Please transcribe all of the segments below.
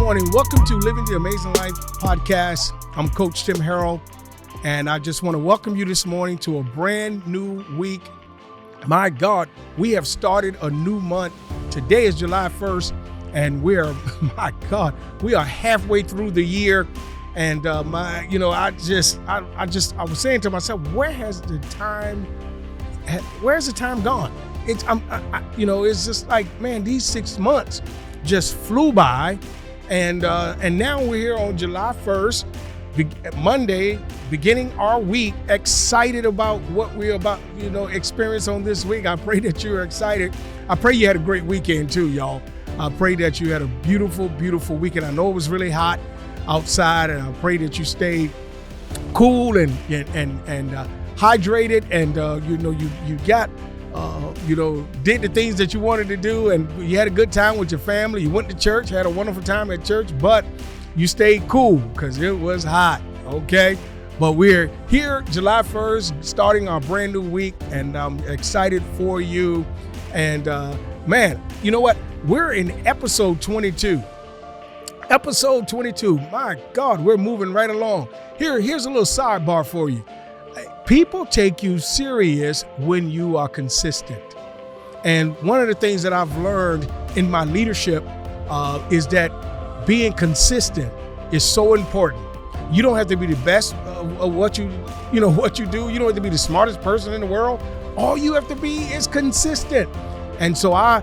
morning. Welcome to Living the Amazing Life podcast. I'm Coach Tim Harrell, and I just want to welcome you this morning to a brand new week. My God, we have started a new month. Today is July 1st, and we are halfway through the year. And I was saying to myself, where's the time gone? It's just like, man, these 6 months just flew by, and now we're here on July 1st, Monday, beginning our week, excited about what we're about, experience on this week. I pray that you're excited. I pray you had a great weekend too, y'all. I pray that you had a beautiful, beautiful weekend. I know it was really hot outside, and I pray that you stayed cool and hydrated, and you got did the things that you wanted to do, and you had a good time with your family. You went to church, had a wonderful time at church, but you stayed cool because it was hot, okay? But we're here July 1st, starting our brand new week, and I'm excited for you. And man, you know what? We're in episode 22. Episode 22. My God, we're moving right along. Here's a little sidebar for you. People take you serious when you are consistent. And one of the things that I've learned in my leadership is that being consistent is so important. You don't have to be the best of what you do. You don't have to be the smartest person in the world. All you have to be is consistent. And so I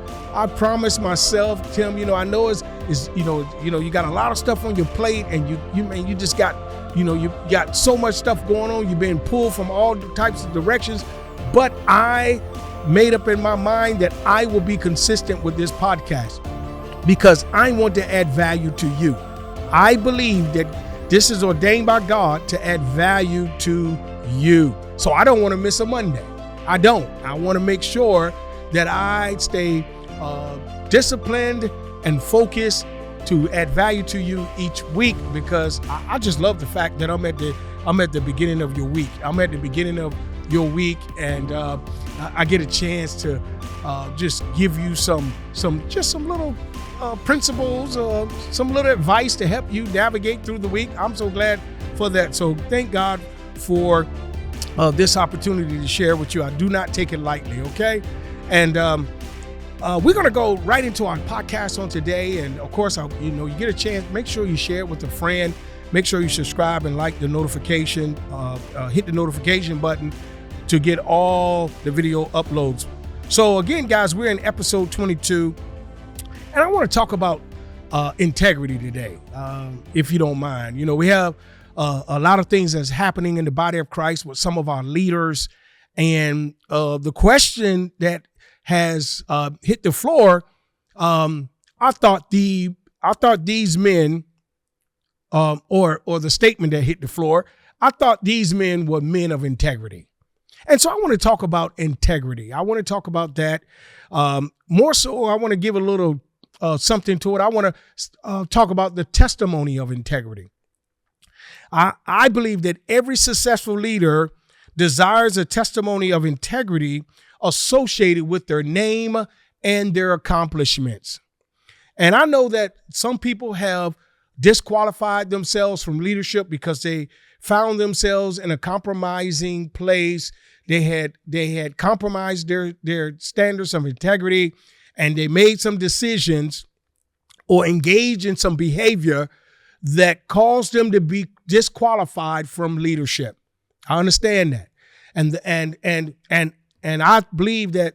promised myself, Tim, I know you got a lot of stuff on your plate, and you just got, you got so much stuff going on. You've been pulled from all types of directions, but I made up in my mind that I will be consistent with this podcast because I want to add value to you. I believe that this is ordained by God to add value to you. So I don't want to miss a Monday. I don't. I want to make sure that I stay disciplined and focused to add value to you each week, because I just love the fact that I'm at the beginning of your week. I'm at the beginning of your week, and I get a chance to just give you some little principles, some little advice to help you navigate through the week. I'm so glad for that. So thank God for this opportunity to share with you. I do not take it lightly, okay? And we're going to go right into our podcast on today. And of course, you get a chance, make sure you share it with a friend. Make sure you subscribe and like the notification, hit the notification button to get all the video uploads. So again, guys, we're in episode 22, and I want to talk about integrity today, if you don't mind. We have a lot of things that's happening in the body of Christ with some of our leaders, and the question that has hit the floor. I thought these men, or the statement that hit the floor, I thought these men were men of integrity. And so I want to talk about integrity. I want to talk about that. More so, I want to give a little something to it. I want to talk about the testimony of integrity. I believe that every successful leader desires a testimony of integrity associated with their name and their accomplishments. And I know that some people have disqualified themselves from leadership because they found themselves in a compromising place. They had compromised their standards of integrity, and they made some decisions or engaged in some behavior that caused them to be disqualified from leadership. I understand that. And I believe that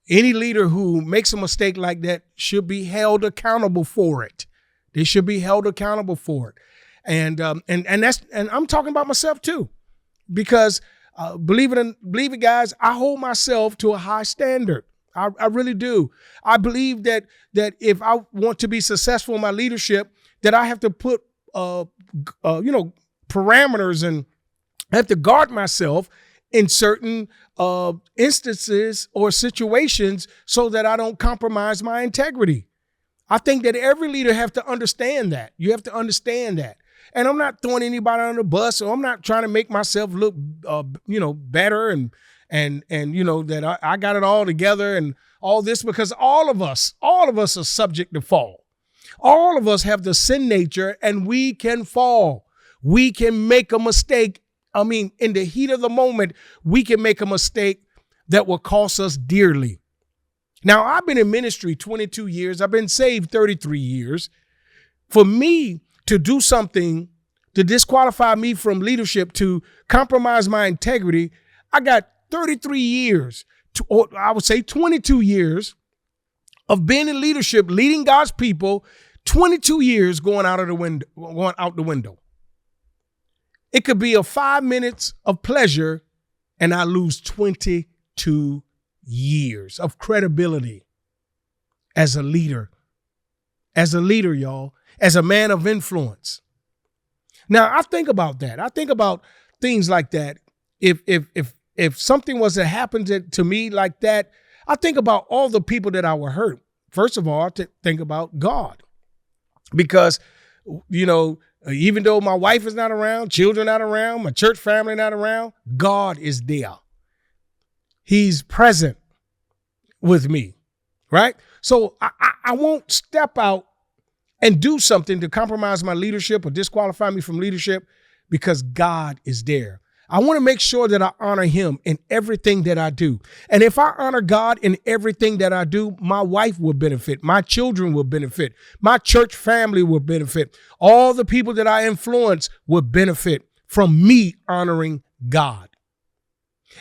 any leader who makes a mistake like that should be held accountable for it. They should be held accountable for it. And I'm talking about myself too, because believe it, guys, I hold myself to a high standard. I really do. I believe that if I want to be successful in my leadership, that I have to put parameters, and I have to guard myself in certain instances or situations so that I don't compromise my integrity. I think that every leader has to understand that. You have to understand that. And I'm not throwing anybody on the bus, or I'm not trying to make myself look, better and that I got it all together and all this, because all of us are subject to fall. All of us have the sin nature, and we can fall. We can make a mistake. I mean, in the heat of the moment, we can make a mistake that will cost us dearly. Now, I've been in ministry 22 years. I've been saved 33 years. For me to do something to disqualify me from leadership, to compromise my integrity, I got 33 years, or I would say 22 years of being in leadership, leading God's people, 22 years going out the window. It could be a 5 minutes of pleasure, and I lose 22 years of credibility as a leader, y'all, as a man of influence. Now, I think about that. I think about things like that. If something was to happen to me like that, I think about all the people that I would hurt. First of all, I think about God, because, even though my wife is not around, children not around, my church family not around, God is there. He's present with me, right? So I won't step out and do something to compromise my leadership or disqualify me from leadership, because God is there. I want to make sure that I honor him in everything that I do. And if I honor God in everything that I do, my wife will benefit. My children will benefit. My church family will benefit. All the people that I influence will benefit from me honoring God.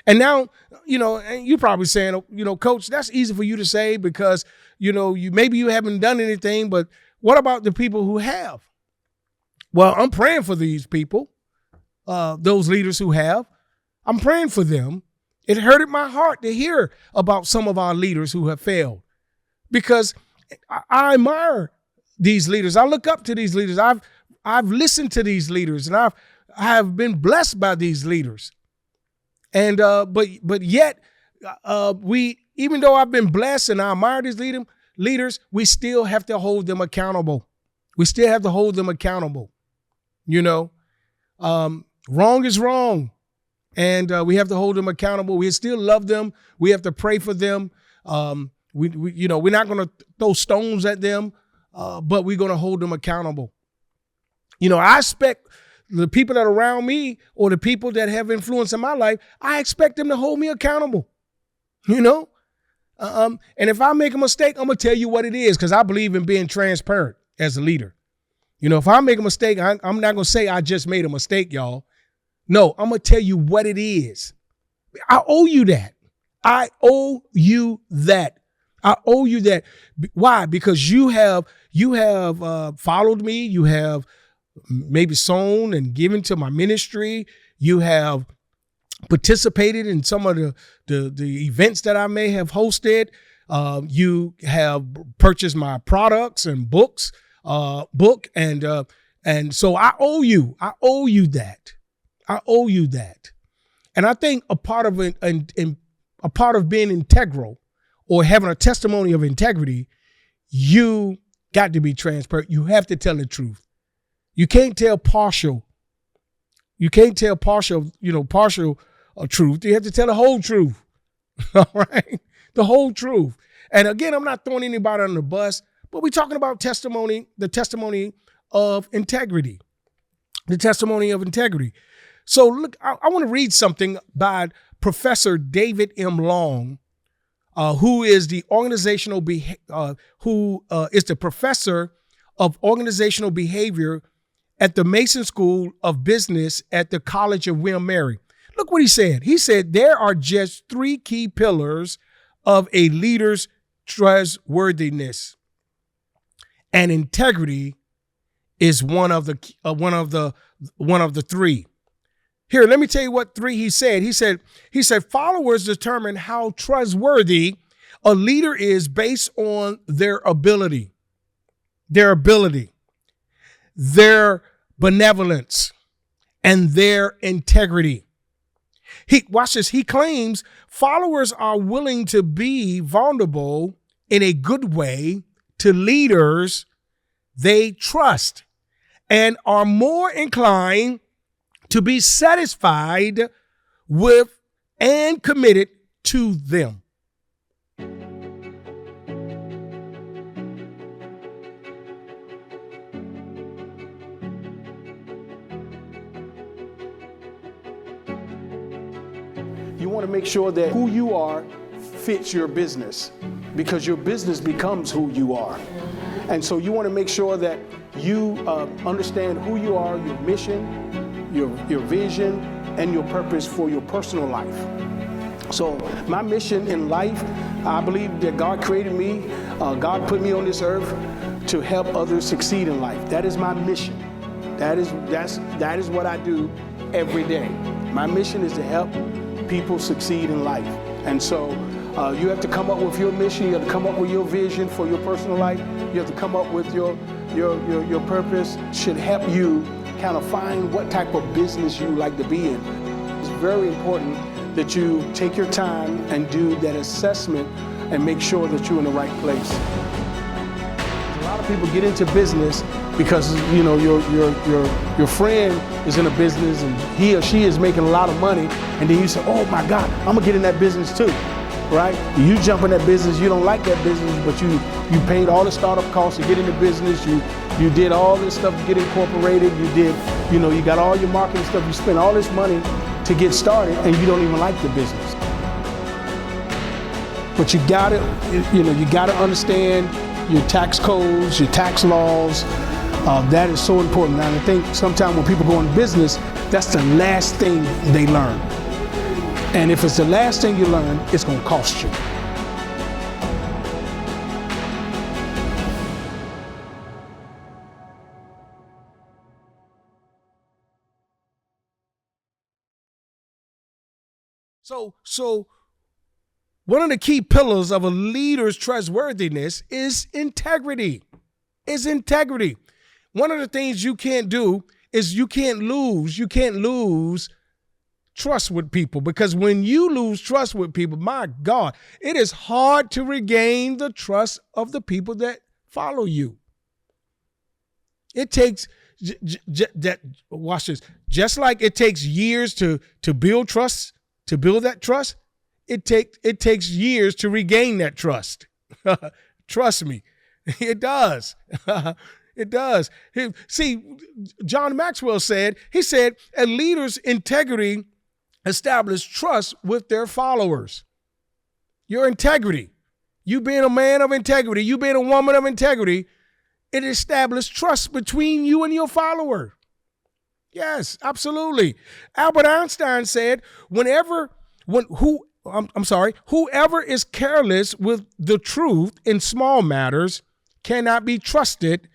And now, and you're probably saying, Coach, that's easy for you to say because, maybe you haven't done anything, but what about the people who have? Well, I'm praying for these people. Those leaders who have, I'm praying for them. It hurted my heart to hear about some of our leaders who have failed, because I admire these leaders. I look up to these leaders. I've listened to these leaders, and I have been blessed by these leaders. And but yet we, even though I've been blessed and I admire these leaders, we still have to hold them accountable. We still have to hold them accountable. Wrong is wrong, and we have to hold them accountable. We still love them. We have to pray for them. We're not going to throw stones at them, but we're going to hold them accountable. I expect the people that are around me, or the people that have influence in my life, I expect them to hold me accountable. And if I make a mistake, I'm gonna tell you what it is, because I believe in being transparent as a leader. If I make a mistake, I'm not going to say I just made a mistake, y'all. No, I'm going to tell you what it is. I owe you that. I owe you that. Why? Because you have followed me. You have maybe sown and given to my ministry. You have participated in some of the events that I may have hosted. You have purchased my products and book, and so I owe you that. And I think a part of being integral, or having a testimony of integrity, you got to be transparent. You have to tell the truth. You can't tell partial. Partial truth. You have to tell the whole truth. All right, the whole truth. And again, I'm not throwing anybody under the bus, but we're talking about testimony, the testimony of integrity. So look, I want to read something by Professor David M. Long, who is the professor of organizational behavior at the Mason School of Business at the College of William Mary. Look what he said. He said there are just 3 key pillars of a leader's trustworthiness, and integrity is one of the 3. Here, let me tell you what 3 he said. He said followers determine how trustworthy a leader is based on their ability, their benevolence, and their integrity. Watch this. He claims followers are willing to be vulnerable in a good way to leaders they trust, and are more inclined to be satisfied with and committed to them. You want to make sure that who you are fits your business, because your business becomes who you are. And so you want to make sure that you understand who you are, your mission, your vision, and your purpose for your personal life. So my mission in life, I believe that God created me, God put me on this earth to help others succeed in life. That is my mission. That is what I do every day. My mission is to help people succeed in life. And so you have to come up with your mission, you have to come up with your vision for your personal life, you have to come up with your purpose. Should help you kind of find what type of business you like to be in. It's very important that you take your time and do that assessment and make sure that you're in the right place. A lot of people get into business because your friend is in a business and he or she is making a lot of money, and then you say, oh my God, I'm gonna get in that business too, right? You jump in that business, you don't like that business, but you paid all the startup costs to get in the business, you did all this stuff to get incorporated, you got all your marketing stuff, you spent all this money to get started, and you don't even like the business. But you gotta understand your tax codes, your tax laws. That is so important. And I think sometimes when people go into business, that's the last thing they learn. And if it's the last thing you learn, it's gonna cost you. So one of the key pillars of a leader's trustworthiness is integrity. One of the things you can't do is you can't lose trust with people, because when you lose trust with people, my God, it is hard to regain the trust of the people that follow you. It takes watch this. Just like it takes years to build trust, to build that trust, it takes years to regain that trust. Trust me, it does. It does. See, John Maxwell said, a leader's integrity establishes trust with their followers. Your integrity, you being a man of integrity, you being a woman of integrity, it establishes trust between you and your follower. Yes, absolutely. Albert Einstein said, whoever is careless with the truth in small matters cannot be trusted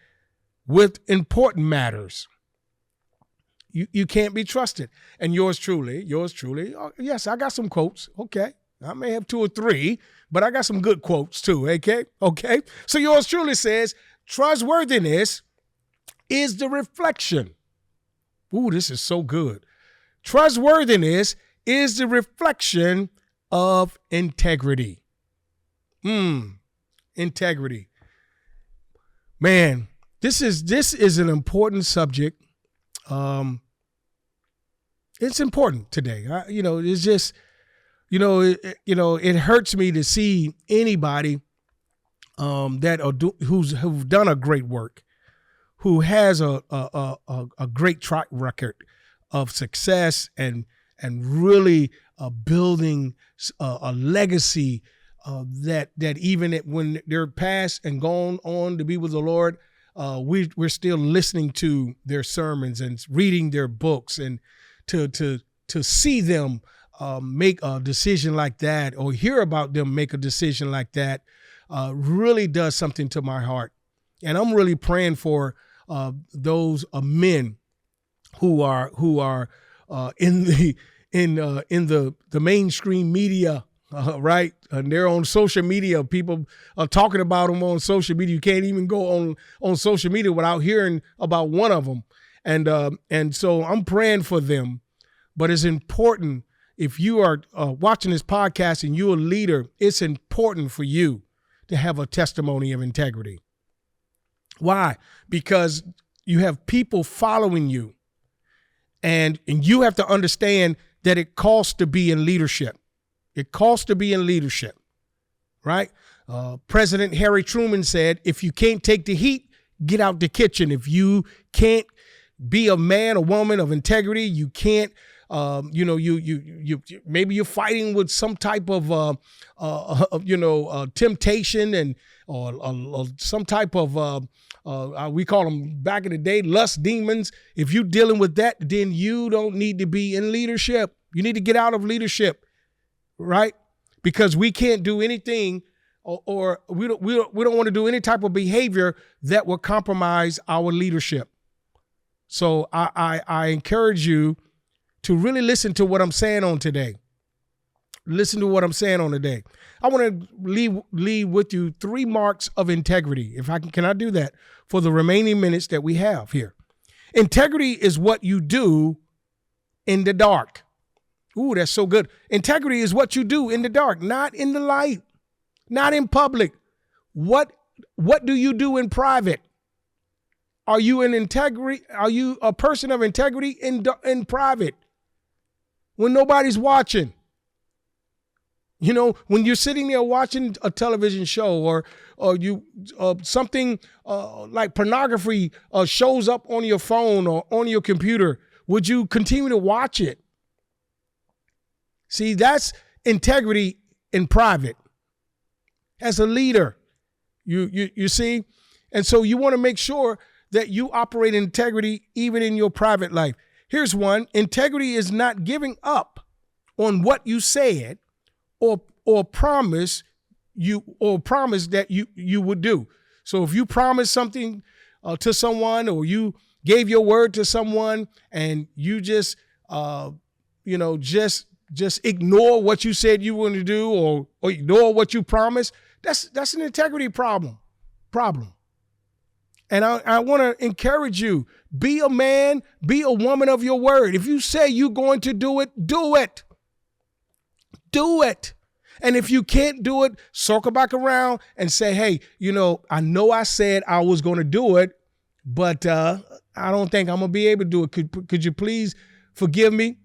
with important matters. You can't be trusted. And yours truly, yes, I got some quotes. Okay. I may have 2 or 3, but I got some good quotes too. Okay. So yours truly says, trustworthiness is the reflection. Ooh, this is so good. Trustworthiness is the reflection of integrity. Integrity. Man, this is an important subject. It's important today. It's just, it hurts me to see anybody who've done a great work, who has a great track record of success and really building a legacy that even when they're past and gone on to be with the Lord, we're still listening to their sermons and reading their books, and to see them make a decision like that, or hear about them make a decision like that, really does something to my heart. And I'm really praying for those men who are in the mainstream media, right? And they're on social media. People are talking about them on social media. You can't even go on social media without hearing about one of them. And so I'm praying for them. But it's important, if you are watching this podcast and you're a leader, it's important for you to have a testimony of integrity. Why? Because you have people following you, and you have to understand that it costs to be in leadership. It costs to be in leadership, right? President Harry Truman said, if you can't take the heat, get out the kitchen. If you can't be a man or woman of integrity, you can't you maybe you're fighting with some type of temptation and or some type of we call them back in the day lust demons. If you're dealing with that, then you don't need to be in leadership. You need to get out of leadership, right? Because we can't do anything, or we don't want to do any type of behavior that will compromise our leadership. So I encourage you to really listen to what I'm saying on today. Listen to what I'm saying on today. I want to leave with you 3 marks of integrity. If I can I do that for the remaining minutes that we have here? Integrity is what you do in the dark. Ooh, that's so good. Integrity is what you do in the dark, not in the light, not in public. What do you do in private? Are you an integrity? Are you a person of integrity in private when nobody's watching? You know, when you're sitting there watching a television show or you something like pornography shows up on your phone or on your computer, would you continue to watch it? See, that's integrity in private. As a leader, you see, and so you want to make sure that you operate in integrity even in your private life. Here's one: integrity is not giving up on what you said or promise that you would do. So if you promise something to someone, or you gave your word to someone, and you just ignore what you said you were going to do, or ignore what you promised, that's an integrity problem. And I want to encourage you, be a man, be a woman of your word. If you say you're going to do it, do it. Do it. And if you can't do it, circle back around and say, hey, I know I said I was going to do it, but I don't think I'm going to be able to do it. Could you please forgive me?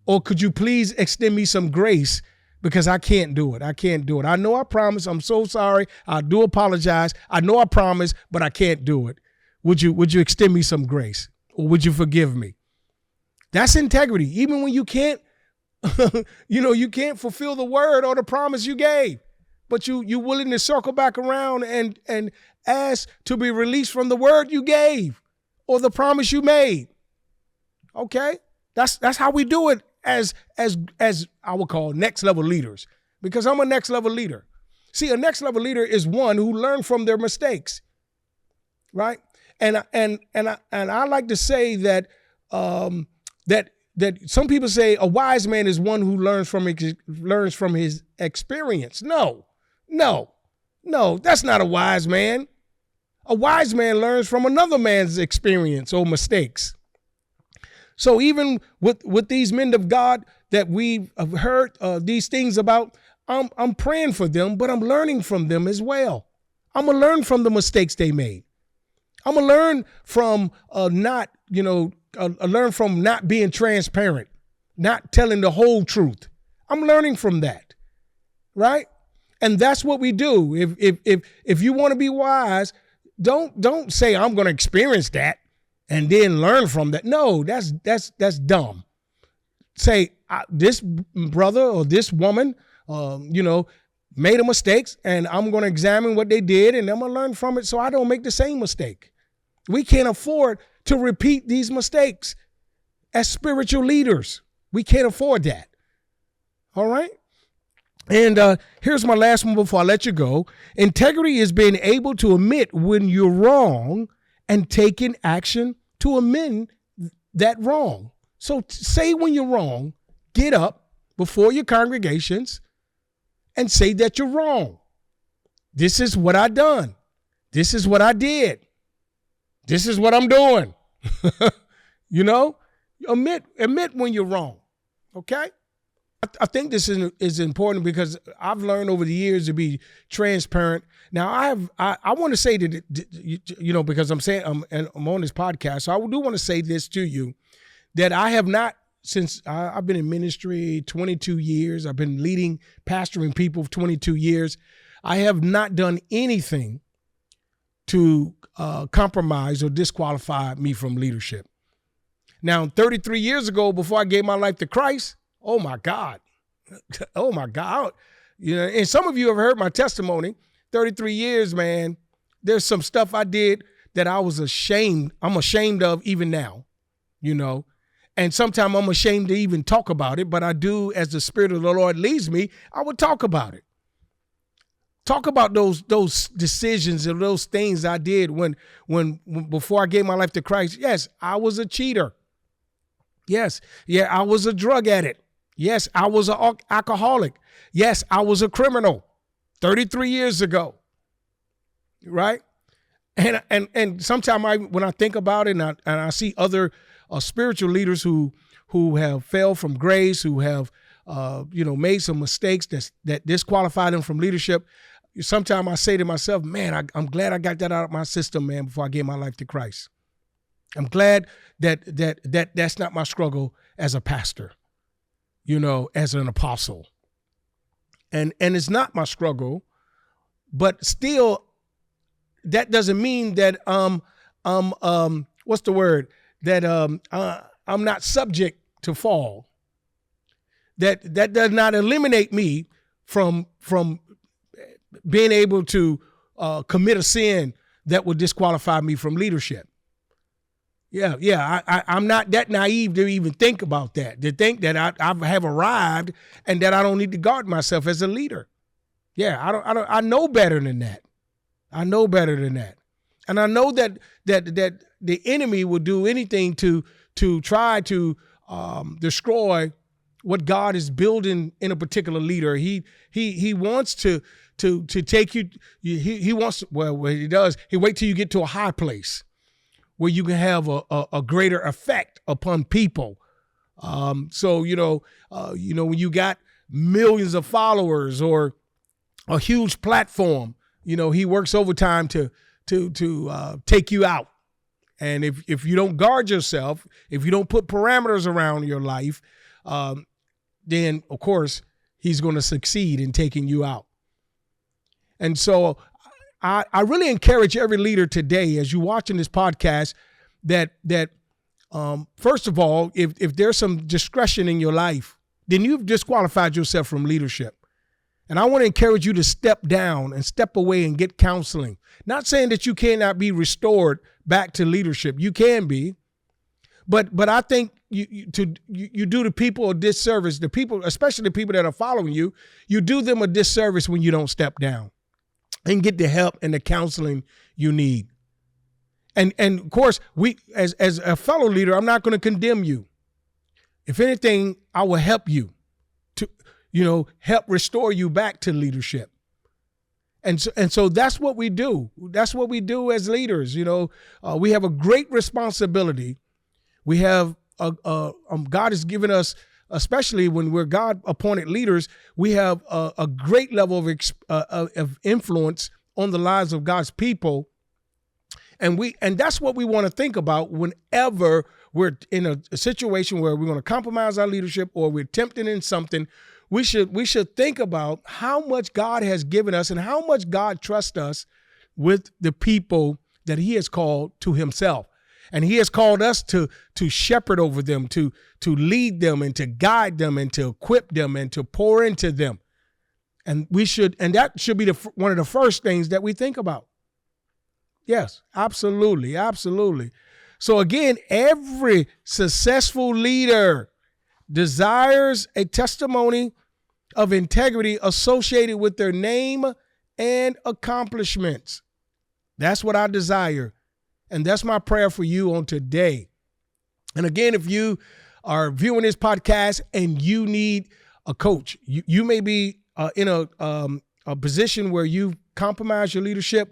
Or could you please extend me some grace, because I can't do it. I know I promised. I'm so sorry. I do apologize. I know I promised, but I can't do it. Would you extend me some grace, or would you forgive me? That's integrity. Even when you can't, you can't fulfill the word or the promise you gave, but you're willing to circle back around and ask to be released from the word you gave or the promise you made. Okay? That's how we do it as I would call next level leaders, because I'm a next level leader. See, a next level leader is one who learned from their mistakes, right? And I like to say that that some people say a wise man is one who learns from his experience. No, that's not a wise man. A wise man learns from another man's experience or mistakes. So even with these men of God that we have heard these things about, I'm praying for them, but I'm learning from them as well. I'm gonna learn from the mistakes they made. I'm gonna learn from not being transparent, not telling the whole truth. I'm learning from that, right? And that's what we do. If you want to be wise, don't say I'm going to experience that and then learn from that. No, that's dumb. Say this brother or this woman, made a mistake, and I'm going to examine what they did, and I'm going to learn from it so I don't make the same mistake. We can't afford to repeat these mistakes as spiritual leaders. We can't afford that. All right. And here's my last one before I let you go. Integrity is being able to admit when you're wrong and taking action to amend that wrong. So say when you're wrong, get up before your congregations and say that you're wrong. This is what I done. This is what I did. This is what I'm doing. Admit when you're wrong. Okay. I think this is important because I've learned over the years to be transparent. Now I want to say that, because I'm on this podcast. So I do want to say this to you, that I have not, since I've been in ministry 22 years, I've been leading, pastoring people for 22 years. I have not done anything to compromise or disqualify me from leadership. Now, 33 years ago, before I gave my life to Christ, oh my God. Oh my God. You know, and some of you have heard my testimony. 33 years, man. There's some stuff I did that I'm ashamed of even now, you know. And sometimes I'm ashamed to even talk about it, but I do, as the Spirit of the Lord leads me, I would talk about it. Talk about those decisions and those things I did when before I gave my life to Christ. Yes, I was a cheater. Yes, yeah, I was a drug addict. Yes, I was an alcoholic. Yes, I was a criminal 33 years ago. Right? And sometimes when I think about it and I see other spiritual leaders who have failed from grace, who have made some mistakes that disqualify them from leadership, sometimes I say to myself, man, I'm glad I got that out of my system, man, before I gave my life to Christ. I'm glad that's not my struggle as a pastor, you know, as an apostle. And it's not my struggle, but still, that doesn't mean that what's the word? That I'm not subject to fall. That does not eliminate me from being able to commit a sin that would disqualify me from leadership. Yeah. I'm not that naive to even think about that, to think that I have arrived and that I don't need to guard myself as a leader. Yeah, I know better than that. I know better than that. And I know that the enemy will do anything to try to destroy what God is building in a particular leader. He wants to take you. He wants, well, what he does, he wait till you get to a high place where you can have a greater effect upon people. So when you got millions of followers or a huge platform, you know, he works overtime to take you out. And if you don't guard yourself, if you don't put parameters around your life, then of course he's going to succeed in taking you out. And so I really encourage every leader today, as you're watching this podcast, that first of all, if there's some discretion in your life, then you've disqualified yourself from leadership. And I want to encourage you to step down and step away and get counseling. Not saying that you cannot be restored back to leadership. You can be. But I think you do the people a disservice. The people, especially the people that are following you, you do them a disservice when you don't step down and get the help and the counseling you need. And of course, we as a fellow leader, I'm not going to condemn you. If anything, I will help you to, help restore you back to leadership. And so that's what we do. That's what we do as leaders. We have a great responsibility. We have God has given us, especially when we're God appointed leaders, we have a great level of influence on the lives of God's people. And that's what we want to think about whenever we're in a situation where we're going to compromise our leadership or we're tempted in something. We should think about how much God has given us and how much God trusts us with the people that he has called to himself. And he has called us to shepherd over them, to lead them and to guide them and to equip them and to pour into them. And that should be one of the first things that we think about. Yes, absolutely. Absolutely. So again, every successful leader desires a testimony of integrity associated with their name and accomplishments. That's what I desire. And that's my prayer for you on today. And again, if you are viewing this podcast and you need a coach, you may be in a position where you've compromised your leadership.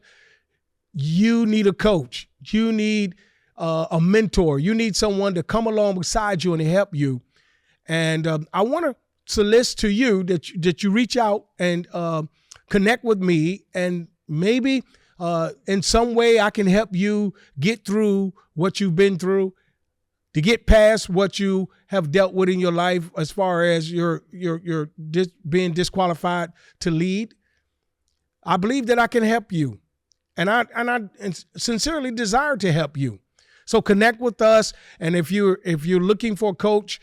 You need a coach. You need a mentor. You need someone to come along beside you and help you. And I want to solicit to you that you reach out and connect with me, and maybe in some way I can help you get through what you've been through, to get past what you have dealt with in your life as far as you're being disqualified to lead. I believe that I can help you, and I sincerely desire to help you. So connect with us. And if you're looking for a coach,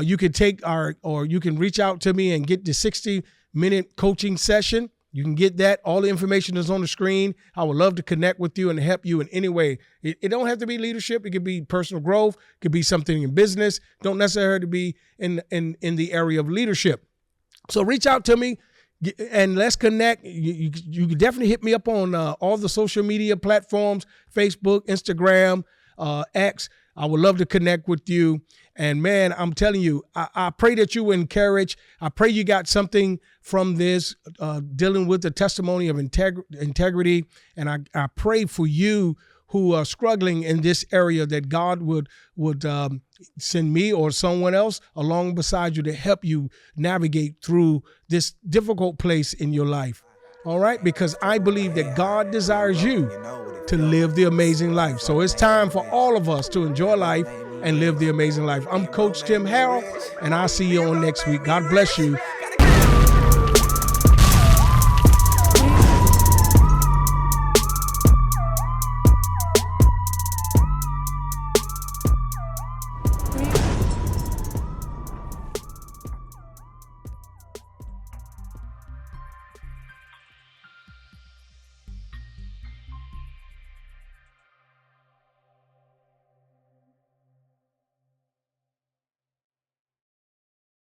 you can you can reach out to me and get the 60-minute coaching session. You can get that. All the information is on the screen. I would love to connect with you and help you in any way. It don't have to be leadership. It could be personal growth. It could be something in business. Don't necessarily have to be in the area of leadership. So reach out to me and let's connect. You can definitely hit me up on all the social media platforms, Facebook, Instagram, X. I would love to connect with you. And man, I'm telling you, I pray that you were encouraged. I pray you got something from this, dealing with the testimony of integrity. And I pray for you who are struggling in this area that God would send me or someone else along beside you to help you navigate through this difficult place in your life. All right? Because I believe that God desires you to live the amazing life. So it's time for all of us to enjoy life and live the amazing life. I'm Coach Tim Harrell, and I'll see you on next week. God bless you.